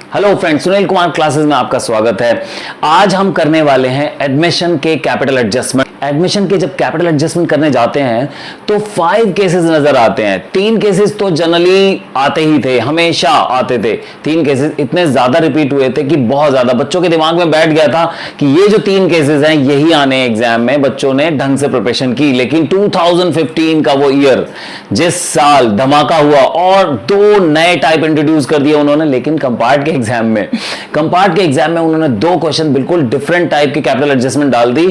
Hello friends, Sunil Kumar classes में आपका स्वागत है। आज हम करने वाले हैं एडमिशन के कैपिटल एडजस्टमेंट। एडमिशन के जब कैपिटल एडजस्टमेंट करने जाते हैं तो 5 केसेस नजर आते हैं। 3 केसेस तो जनरली आते ही थे, हमेशा आते थे। 3 केसेस इतने ज्यादा रिपीट हुए थे कि बहुत ज्यादा बच्चों के दिमाग में बैठ गया था कि ये जो 3 केसेस हैं यही आने एग्जाम में। बच्चों ने ढंग से प्रिपरेशन की, लेकिन 2015 का वो ईयर जिस साल धमाका हुआ और 2 नए टाइप इंट्रोड्यूस कर दिए उन्होंने, लेकिन कंपार्ट के एग्जाम में उन्होंने 2 क्वेश्चन बिल्कुल डिफरेंट टाइप की कैपिटल एडजस्टमेंट डाल दी।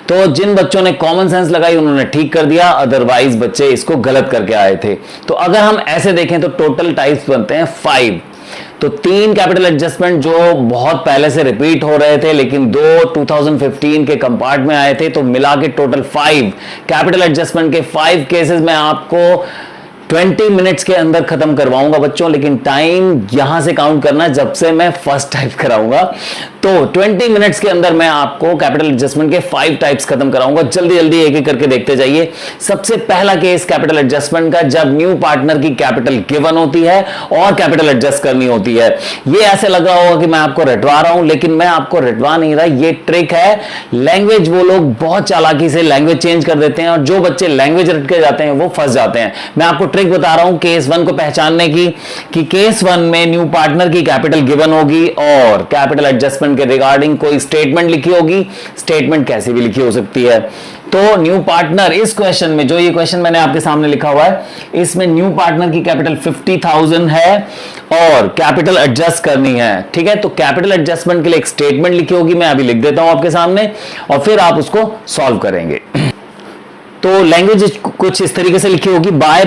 तो जिन बच्चों ने कॉमन सेंस लगाई उन्होंने ठीक कर दिया, अदरवाइज बच्चे इसको गलत करके आए थे। तो अगर हम ऐसे देखें तो टोटल टाइप्स बनते हैं 5। तो 3 कैपिटल एडजस्टमेंट जो बहुत पहले से रिपीट हो रहे थे, लेकिन 2 2015 के कंपार्ट में आए थे। तो मिला के टोटल 5 कैपिटल एडजस्टमेंट के 5 केसेस में आपको 20 मिनट्स के अंदर खत्म करवाऊंगा बच्चों, लेकिन टाइम यहां से काउंट करना जब से मैं फर्स्ट टाइप कराऊंगा। तो 20 मिनट्स के अंदर मैं आपको कैपिटल एडजस्टमेंट के 5 टाइप्स खत्म कराऊंगा। जल्दी जल्दी एक एक करके देखते जाइए। सबसे पहला केस कैपिटल एडजस्टमेंट का, जब न्यू पार्टनर की कैपिटल गिवन होती है और कैपिटल एडजस्ट करनी होती है। ये ऐसे लग रहा होगा कि मैं आपको रटवा रहा हूं, लेकिन मैं आपको रटवा नहीं रहा, ये ट्रिक है। लैंग्वेज वो लोग बहुत चालाकी से लैंग्वेज चेंज कर देते हैं और जो बच्चे लैंग्वेज रट के जाते हैं वो फंस जाते हैं। मैं आपको ट्रिक बता रहा हूं केस 1 को पहचानने की, कि केस 1 में न्यू पार्टनर की कैपिटल गिवन होगी और कैपिटल एडजस्टमेंट के रिगार्डिंग कोई स्टेटमेंट लिखी होगी। स्टेटमेंट कैसी भी लिखी हो सकती है। तो न्यू पार्टनर इस क्वेश्चन में, जो ये क्वेश्चन मैंने आपके सामने लिखा हुआ है, इसमें न्यू पार्टनर की कैपिटल 50,000 है और कैपिटल एडजस्ट करनी है। ठीक है, तो कैपिटल एडजस्टमेंट के लिए एक स्टेटमेंट लिखी होगी, मैं अभी लिख देता हूं आपके सामने और फिर आप उसको सॉल्व करेंगे। तो लैंग्वेज कुछ इस तरीके से लिखी होगी, बाय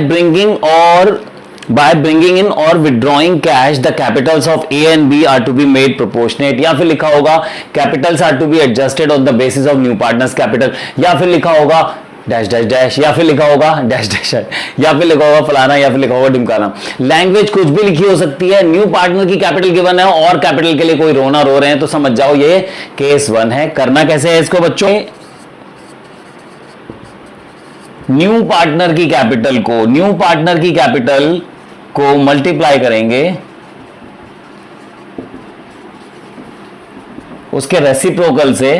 ब्रिंगिंग इन और withdrawing cash the capitals of A and B are to be made proportionate, या फिर लिखा होगा capitals are to be adjusted on the basis of new partners capital, या फिर लिखा होगा डैश डैश डैश, या फिर लिखा होगा डैश डैश, या फिर लिखा होगा फलाना, या फिर लिखा होगा ढिमकाना। लैंग्वेज कुछ भी लिखी हो सकती है। न्यू पार्टनर की कैपिटल गिवन है और कैपिटल के लिए कोई रोना रो रहे हैं तो समझ जाओ ये केस 1 है। करना कैसे है इसको बच्चों, न्यू पार्टनर की कैपिटल को मल्टीप्लाई करेंगे उसके रेसिप्रोकल से,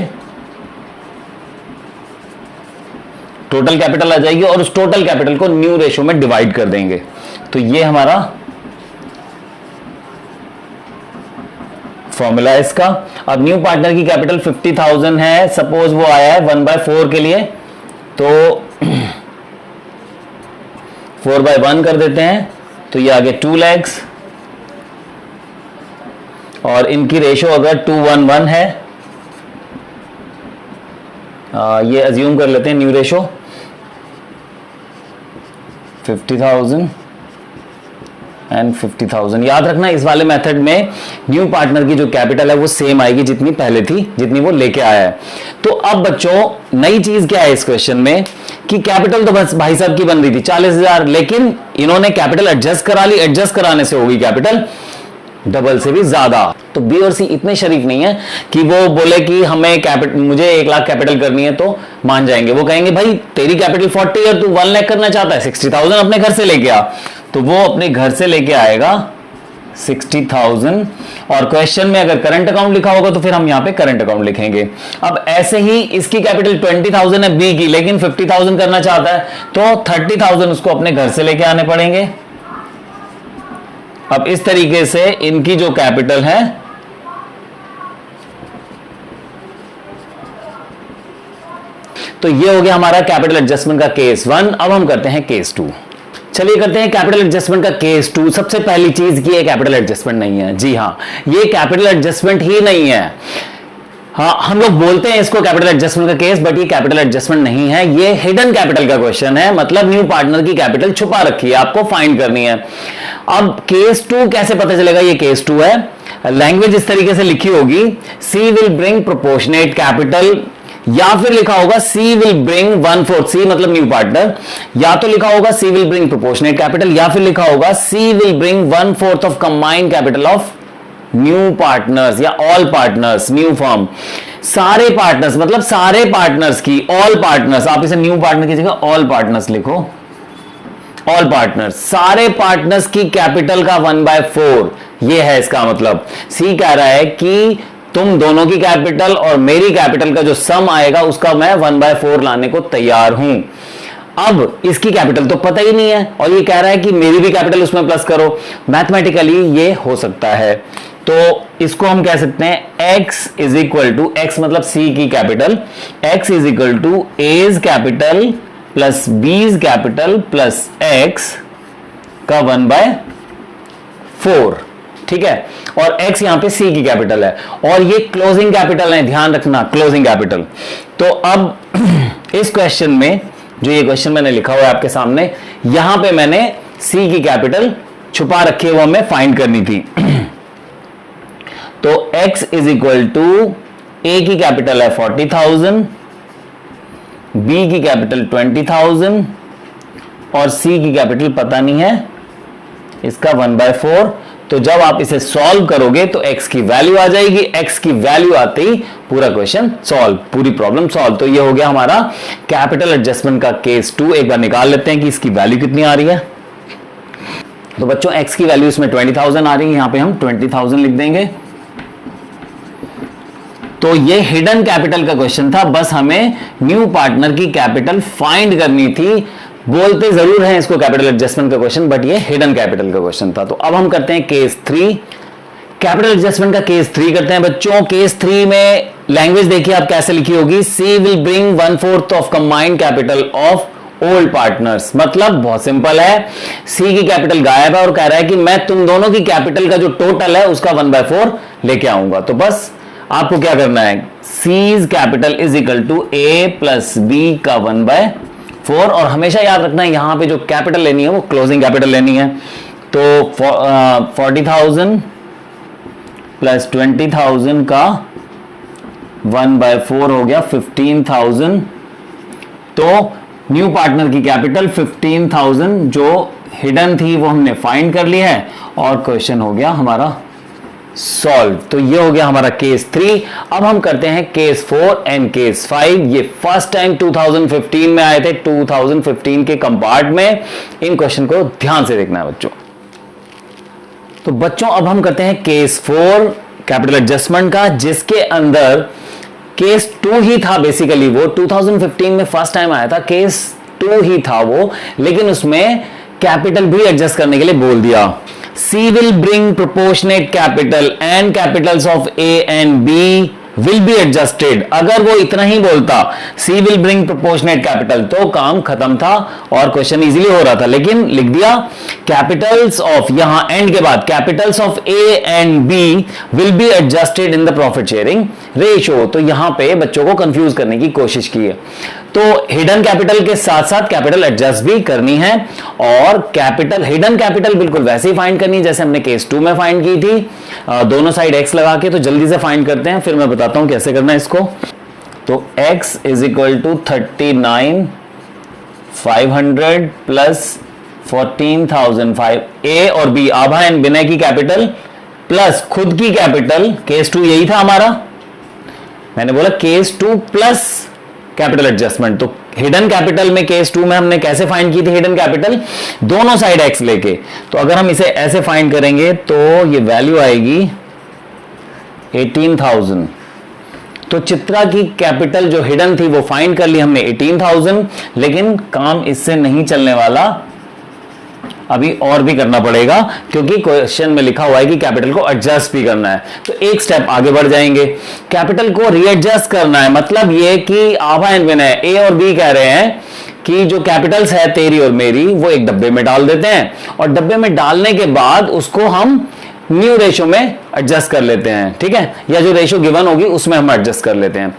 टोटल कैपिटल आ जाएगी और उस टोटल कैपिटल को न्यू रेशो में डिवाइड कर देंगे। तो ये हमारा फॉर्मूला है इसका। अब न्यू पार्टनर की कैपिटल 50,000 है, सपोज वो आया है 1/4 के लिए, तो 4/1 कर देते हैं, तो ये आगे 2 lakhs और इनकी रेशो अगर 2:1 है, ये अज्यूम कर लेते हैं न्यू रेशो 50,000 एंड 50,000। याद रखना इस वाले मेथड में न्यू पार्टनर की जो कैपिटल है वो सेम आएगी जितनी पहले थी, जितनी वो लेके आया है। तो अब बच्चों नई चीज क्या है इस क्वेश्चन में, कि कैपिटल तो बस भाई साहब की बन रही थी 40,000, लेकिन इन्होंने कैपिटल एडजस्ट करा ली। एडजस्ट कराने से होगी कैपिटल डबल से भी ज्यादा। तो बी और सी इतने शरीफ नहीं है कि वो बोले कि हमें कैपिटल, मुझे 1 लाख कैपिटल करनी है तो मान जाएंगे। वो कहेंगे भाई तेरी कैपिटल 40 है, तू 1 लाख करना चाहता है, 60,000 अपने घर से लेके आ। तो वो अपने घर से लेके आएगा 60,000 और क्वेश्चन में अगर करंट अकाउंट लिखा होगा तो फिर हम यहां पे करंट अकाउंट लिखेंगे। अब ऐसे ही इसकी कैपिटल 20,000 है बी की, लेकिन 50,000 करना चाहता है तो 30,000 उसको अपने घर से लेके आने पड़ेंगे। अब इस तरीके से इनकी जो कैपिटल है तो ये हो गया हमारा कैपिटल एडजस्टमेंट का केस 1। अब हम करते हैं केस 2। चलिए करते हैं कैपिटल एडजस्टमेंट का केस 2। सबसे पहली चीज की ये कैपिटल एडजस्टमेंट नहीं है। जी हां, ये कैपिटल एडजस्टमेंट ही नहीं है। हाँ, हम लोग बोलते हैं इसको कैपिटल एडजस्टमेंट का केस, बट ये कैपिटल एडजस्टमेंट नहीं है, ये हिडन कैपिटल का क्वेश्चन है। मतलब न्यू पार्टनर की कैपिटल छुपा रखी है, आपको फाइंड करनी है। अब केस 2 कैसे पता चलेगा ये केस 2 है। लैंग्वेज इस तरीके से लिखी होगी, she will bring proportionate capital, या फिर लिखा होगा सी विल ब्रिंग 1/4, सी मतलब न्यू पार्टनर, या तो लिखा होगा she will bring proportionate capital, या फिर लिखा होगा she will bring 1/4 of combined capital of new partners या ऑल पार्टनर्स, न्यू फर्म। सारे पार्टनर्स मतलब सारे पार्टनर्स की, ऑल पार्टनर्स, आप इसे न्यू पार्टनर की जगह ऑल पार्टनर्स लिखो। ऑल पार्टनर्स, सारे पार्टनर्स की कैपिटल का 1/4 ये है इसका मतलब। सी कह रहा है कि तुम दोनों की कैपिटल और मेरी कैपिटल का जो सम आएगा उसका मैं 1/4 लाने को तैयार हूं। अब इसकी कैपिटल तो पता ही नहीं है और ये कह रहा है कि मेरी भी कैपिटल उसमें प्लस करो। मैथमेटिकली ये हो सकता है, तो इसको हम कह सकते हैं x is equal to, x मतलब c की capital, x is equal to a's capital plus b's capital plus x का 1/4। ठीक है, और x यहां पे c की कैपिटल है और ये क्लोजिंग कैपिटल है, ध्यान रखना क्लोजिंग कैपिटल। तो अब इस क्वेश्चन में जो ये क्वेश्चन मैंने लिखा हुआ है आपके सामने, यहां पे मैंने c की कैपिटल छुपा रखी है, वो हमें फाइंड करनी थी। तो x is equal to a की कैपिटल है 40,000, b की कैपिटल 20,000 और c की कैपिटल पता नहीं है, इसका 1/4। तो जब आप इसे सॉल्व करोगे तो x की वैल्यू आ जाएगी, x की वैल्यू आते ही पूरा क्वेश्चन सॉल्व, पूरी प्रॉब्लम सॉल्व। तो ये हो गया हमारा कैपिटल एडजस्टमेंट का केस 2। एक बार निकाल लेते हैं कि इसकी वैल्यू कितनी आ रही है। तो बच्चों x की वैल्यू इसमें 20,000 आ रही है, यहां पे हम 20,000 लिख देंगे। तो ये हिडन कैपिटल का क्वेश्चन था, बस हमें न्यू पार्टनर की कैपिटल फाइंड करनी थी। बोलते जरूर हैं इसको कैपिटल एडजस्टमेंट का क्वेश्चन, बट ये हिडन कैपिटल का क्वेश्चन था। तो अब हम करते हैं केस 3, कैपिटल एडजस्टमेंट का केस 3 करते हैं बच्चों। केस 3 में लैंग्वेज देखिए आप कैसे लिखी होगी, she will bring 1/4 of combined capital of old partners. मतलब बहुत सिंपल है, सी की कैपिटल गायब है और कह रहा है कि मैं तुम दोनों की कैपिटल का जो टोटल है उसका 1/4 लेके आऊंगा। तो बस आपको क्या करना है, C's capital is equal to A plus B का 1/4। और हमेशा याद रखना है यहां पे जो कैपिटल लेनी है वो क्लोजिंग कैपिटल लेनी है। तो 40,000 प्लस 20,000 का 1/4 हो गया 15,000। तो न्यू पार्टनर की कैपिटल 15,000 जो हिडन थी वो हमने फाइंड कर ली है और क्वेश्चन हो गया हमारा सॉल्व। तो ये हो गया हमारा केस 3। अब हम करते हैं केस 4 एंड केस 5। ये फर्स्ट टाइम 2015 में आए थे, 2015 के कंपार्ट में। इन क्वेश्चन को ध्यान से देखना है बच्चों। तो बच्चों अब हम करते हैं केस 4 कैपिटल एडजस्टमेंट का, जिसके अंदर केस 2 ही था बेसिकली। वो 2015 में फर्स्ट टाइम आया था, केस 2 ही था वो, लेकिन उसमें कैपिटल भी एडजस्ट करने के लिए बोल दिया। C will bring proportionate capital and capitals of A and B will be adjusted। अगर वो इतना ही बोलता C will bring proportionate capital तो काम खत्म था और क्वेश्चन इजीली हो रहा था, लेकिन लिख दिया कैपिटल्स ऑफ, यहां एंड के बाद Capitals of A and B will be adjusted in the profit sharing ratio। तो यहां पे बच्चों को कंफ्यूज करने की कोशिश की है। तो हिडन कैपिटल के साथ साथ कैपिटल एडजस्ट भी करनी है और कैपिटल हिडन कैपिटल बिल्कुल वैसे ही फाइंड करनी है जैसे हमने केस 2 में फाइंड की थी, दोनों साइड x लगा के। तो जल्दी से फाइंड करते हैं, फिर मैं बताता हूं कैसे करना है इसको। तो x is equal to 39,500 plus 14,005, a और b आभा एंड विनय की कैपिटल प्लस खुद की कैपिटल। केस 2 यही था हमारा, मैंने बोला केस 2 प्लस कैपिटल एडजस्टमेंट। तो हिडन कैपिटल में केस 2 में हमने कैसे फाइंड की थी हिडन कैपिटल, दोनों साइड x लेके। तो अगर हम इसे ऐसे फाइंड करेंगे तो ये वैल्यू आएगी 18,000। तो चित्रा की कैपिटल जो हिडन थी वो फाइंड कर ली हमने 18,000, लेकिन काम इससे नहीं चलने वाला, अभी और भी करना पड़ेगा क्योंकि क्वेश्चन में लिखा हुआ है कि कैपिटल को एडजस्ट भी करना है। तो एक स्टेप आगे बढ़ जाएंगे, कैपिटल को रीएडजस्ट करना है। मतलब ये कि आभा एंड विनय ए और बी कह रहे हैं कि जो कैपिटल्स है तेरी और मेरी वो एक डब्बे में डाल देते हैं और डब्बे में डालने के बाद उसको हम न्यू रेशो में एडजस्ट कर लेते हैं, ठीक है, या जो रेशो गिवन होगी उसमें हम एडजस्ट कर लेते हैं।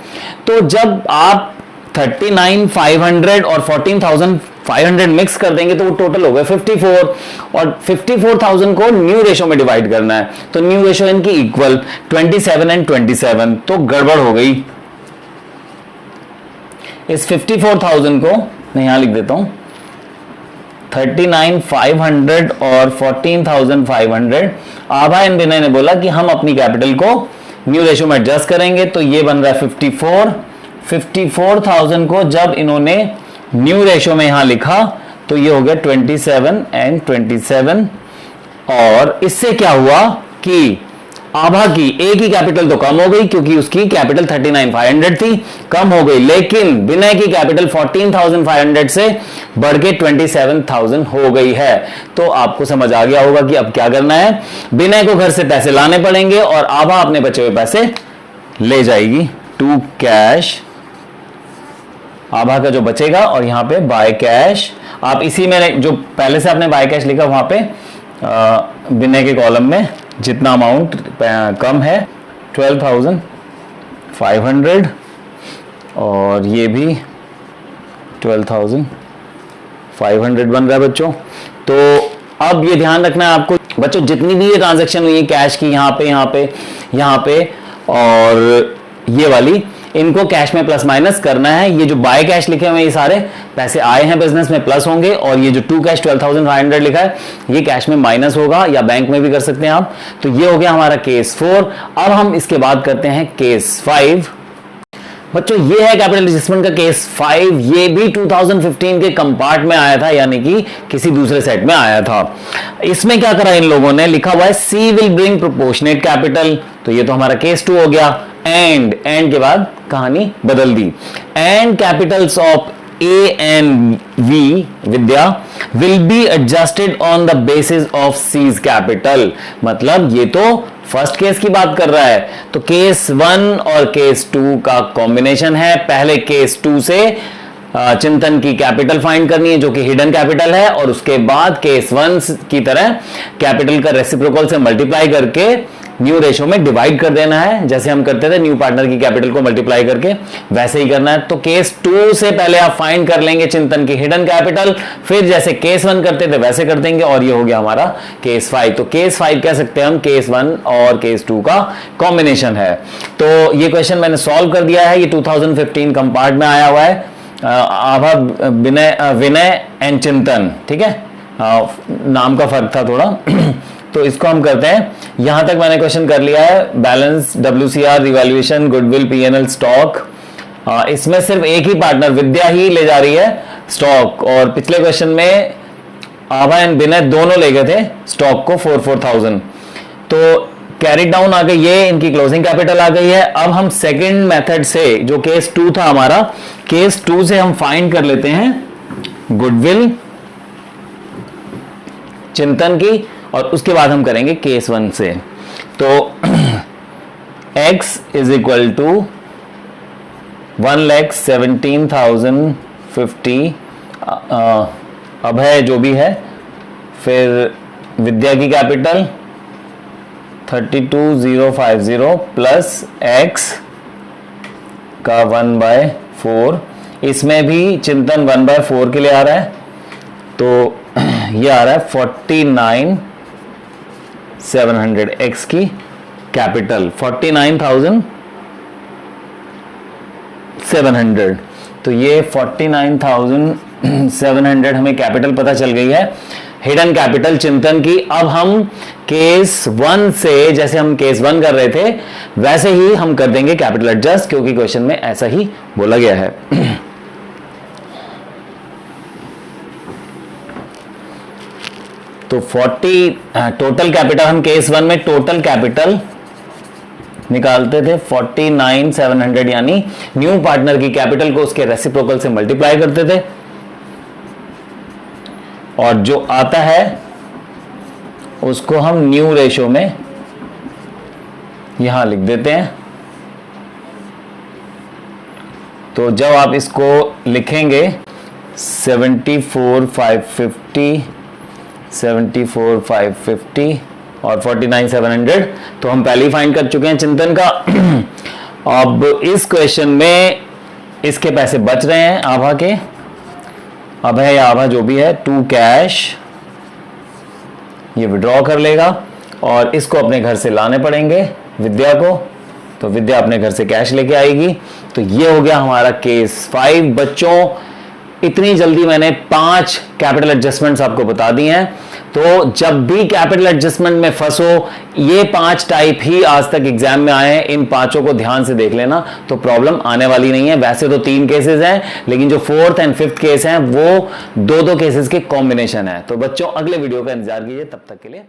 तो जब आप 39,500 और 14,500 मिक्स कर देंगे तो वो टोटल हो गए 54 और 54,000 को न्यू रेशो में डिवाइड करना है। तो न्यू रेशो इनकी इक्वल 27 एंड 27, तो गड़बड़ हो गई। इस 54,000 को मैं यहां लिख देता हूं, 39,500 और 14,500। आभा एंड विनय ने बोला कि हम अपनी कैपिटल को न्यू रेशो में एडजस्ट करेंगे, तो ये बन रहा है 54। 54,000 को जब इन्होंने न्यू रेशो में यहां लिखा तो ये हो गया 27 एंड 27। और इससे क्या हुआ कि आभा की ए की कैपिटल तो कम हो गई क्योंकि उसकी कैपिटल 39,500 थी, कम हो गई, लेकिन विनय की कैपिटल 14,500 से बढ़ के 27,000 हो गई है। तो आपको समझ आ गया होगा कि अब क्या करना है। विनय को घर से पैसे लाने पड़ेंगे और आभा अपने बचे हुए पैसे ले जाएगी। टू कैश, आभा का जो बचेगा, और यहां पे बाय कैश, आप इसी में जो पहले से आपने बाय कैश लिखा वहां पे विनय के कॉलम में जितना अमाउंट कम है 12,500 और ये भी 12,500 बन रहा है बच्चों। तो अब ये ध्यान रखना है आपको बच्चों, जितनी भी ये ट्रांजैक्शन हुई है कैश की, यहाँ पे और ये वाली, इनको कैश में प्लस माइनस करना है। ये जो बाय कैश लिखे हुए ये सारे पैसे आए हैं बिजनेस में प्लस होंगे, और ये जो टू कैश 12,500 लिखा है ये कैश में माइनस होगा, या बैंक में भी कर सकते हैं आप। तो ये हो गया हमारा केस 4। अब हम इसके बाद करते हैं केस 5। बच्चों ये है कैपिटल एडजस्टमेंट का केस 5। ये भी 2015 के कंपार्ट में आया था, यानी कि किसी दूसरे सेट में आया था। इसमें क्या करा इन लोगों ने, लिखा हुआ है सी विल ब्रिंग प्रोपोर्शनेट कैपिटल, तो ये तो हमारा केस 2 हो गया। एंड के बाद कहानी बदल दी। And capitals of A and V Vidya will be adjusted on the basis of C's capital. मतलब ये तो फर्स्ट केस की बात कर रहा है, तो केस 1 और केस 2 का कॉम्बिनेशन है। पहले केस 2 से चिंतन की कैपिटल फाइंड करनी है जो कि हिडन कैपिटल है, और उसके बाद केस 1 की तरह कैपिटल का रेसिप्रोकल से मल्टीप्लाई करके न्यू रेशो में डिवाइड कर देना है, जैसे हम करते थे न्यू पार्टनर की कैपिटल को मल्टीप्लाई करके, वैसे ही करना है। तो केस 2 से पहले आप फाइंड कर लेंगे चिंतन की हिडन कैपिटल, फिर जैसे केस 1 करते थे वैसे कर देंगे, और ये हो गया हमारा केस 5। तो केस 5 कह सकते हैं हम केस 1 और केस 2 का कॉम्बिनेशन है। तो ये क्वेश्चन मैंने सॉल्व कर दिया है। ये 2015 कंपार्ट में आया हुआ है, आभा विनय एंड चिंतन, ठीक है, नाम का फर्क था थोड़ा। तो इसको हम करते हैं। यहां तक मैंने क्वेश्चन कर लिया है, balance, WCR, revaluation, goodwill, PNL, stock. इसमें सिर्फ एक ही पार्टनर विद्या ही ले जा रही है स्टॉक, और पिछले क्वेश्चन में आभा एंड विनय दोनों ले गए थे स्टॉक को 4,000। तो कैरी डाउन आ गई, ये इनकी क्लोजिंग कैपिटल आ गई है। अब हम सेकंड मेथड से, जो केस 2 था हमारा, केस 2 से हम फाइंड कर लेते हैं गुडविल चिंतन की, और उसके बाद हम करेंगे केस 1 से। तो x इज इक्वल टू 1,17,050 अब है जो भी है, फिर विद्या की कैपिटल 32,050 प्लस x का 1/4, इसमें भी चिंतन 1/4 के लिए आ रहा है, तो ये आ रहा है 49,700 x की कैपिटल 49,700। तो ये 49,700 हमें कैपिटल पता चल गई है, हिडन कैपिटल चिंतन की। अब हम केस 1 से, जैसे हम केस 1 कर रहे थे वैसे ही हम कर देंगे कैपिटल एडजस्ट, क्योंकि क्वेश्चन में ऐसा ही बोला गया है। तो 40 टोटल कैपिटल, हम केस 1 में टोटल कैपिटल निकालते थे 49,700, यानी न्यू पार्टनर की कैपिटल को उसके रेसिप्रोकल से मल्टीप्लाई करते थे, और जो आता है उसको हम न्यू रेशो में यहां लिख देते हैं। तो जब आप इसको लिखेंगे 74,550 और 49,700, तो हम पहले ही फाइंड कर चुके हैं चिंतन का। अब इस क्वेश्चन में इसके पैसे बच रहे हैं आभा के, अब है या आभा जो भी है, टू कैश, ये विड्रॉ कर लेगा, और इसको अपने घर से लाने पड़ेंगे विद्या को, तो विद्या अपने घर से कैश लेके आएगी। तो ये हो गया हमारा केस 5। बच्चों इतनी जल्दी मैंने 5 कैपिटल एडजस्टमेंट्स आपको बता दी हैं। तो जब भी कैपिटल एडजस्टमेंट में फंसो, ये 5 टाइप ही आज तक एग्जाम में आए हैं, इन 5 को ध्यान से देख लेना, तो प्रॉब्लम आने वाली नहीं है। वैसे तो 3 केसेस हैं, लेकिन जो 4th एंड 5th केस हैं वो 2-2 केसेस के कॉम्बिनेशन है। तो बच्चों अगले वीडियो का इंतजार कीजिए, तब तक के लिए